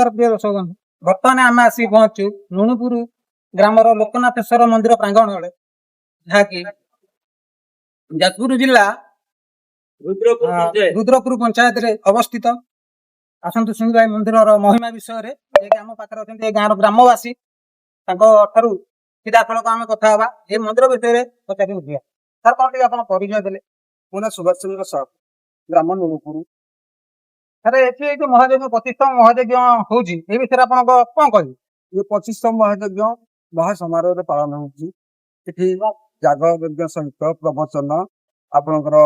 नमस्कार प्रिय दर्शक बंधु बर्तमान आम आसी पहुंचु लुणुपुर ग्रामर लोकनाथेश्वर मंदिर प्रांगण जहाँकि जाजपुर जिला रुद्रपुर पंचायत रे अवस्थित आसतु शुणा मंदिर महिमा विषय आम पाखे अच्छा गाँव ग्रामवासी सीधा सड़क आम कथा ये मंदिर विषय पचारि बुझा सर कौन आप परिचय देले मो ना सुभाष चंद्र साहू ग्राम नुणुपुर सर ये जो महायज्ञ 25तम महायज्ञ होउची ए विषय आप कौन कह ये 25तम महायज्ञ महासमारोह पालन होती जाग यज्ञ सहित प्रवचन आपणकर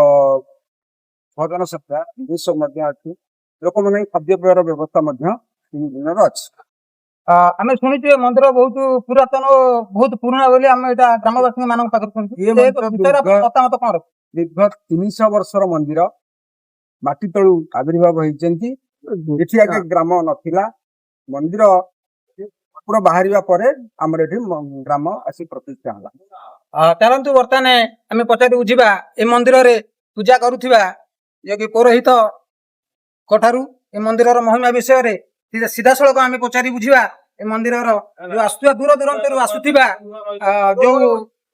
भजन सत्ता ये सब अच्छी लोक मैंने खाद्यपेयर व्यवस्था तीन दिन अच्छी आम शुणुचे मंदिर बहुत पुरातन बहुत पुराना बोली आम यहाँ ग्रामवासी मान मतामत कौन दीर्घ 300 वर्षर मंदिर माटी तलू आविर्भाव होती आगे ग्राम नथिला मंदिर पूरा बाहर आमर ये ग्राम आसी प्रतिष्ठा है। चलतु बर्तमान आम पचारि बुझा ए मंदिर रे पूजा करुवा कि पौरोहित ठारू ए मंदिर महिमा विषय रे सीधा सड़क आम पचारि बुझा ए मंदिर जो आसुवा दूर दूरांतर आसुवा जो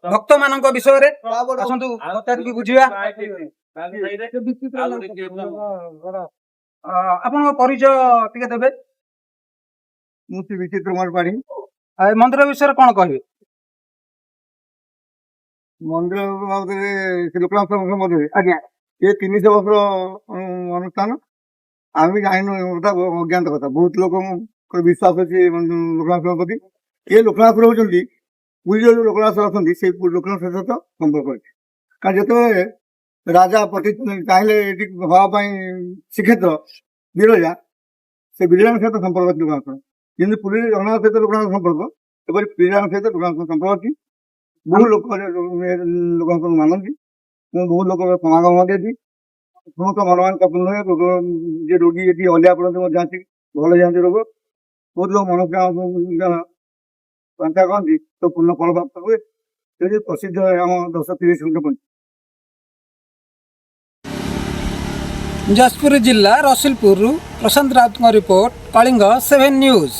भक्त मान विषय रे आसतु पचारि बुझा आपन परिचय टिके देबे मुझे विचित्र कुमार पाड़ी मंदिर विषय कौन कहे मंदिर लोकनाथ आज्ञा ये 300 वर्ष अनुष्ठान आम भी जान अज्ञात कथा बहुत लोक विश्वास अच्छे लोकनाथ प्रति ये लोकनाथ होती पुरी जो लोकनाथ अच्छा लोकनाथ सहित संपर्क अच्छे जो राजा पति चाहिए हाँपाई श्रीक्षेत्र बिरजा से बिरजा सहित संपर्क अच्छी लोकनाथ कि पुरी जगन्नाथ सहित लोकनाथ संपर्क एपरी बिरजा सहित लोकनाथ संपर्क अच्छी बहुत लोक मानती बहुत लोक समागम देती समस्त मनोवान जे रोगी ये हलिया पड़ते जाती भल जाती रोग बहुत लोग मनोकामना कहती तो पूर्ण फल प्राप्त हुए प्रसिद्ध आम 10-30 किलोमीटर जाजपुर जिला रसुलपुर प्रशांत राउत रिपोर्ट कलिंग 7 न्यूज।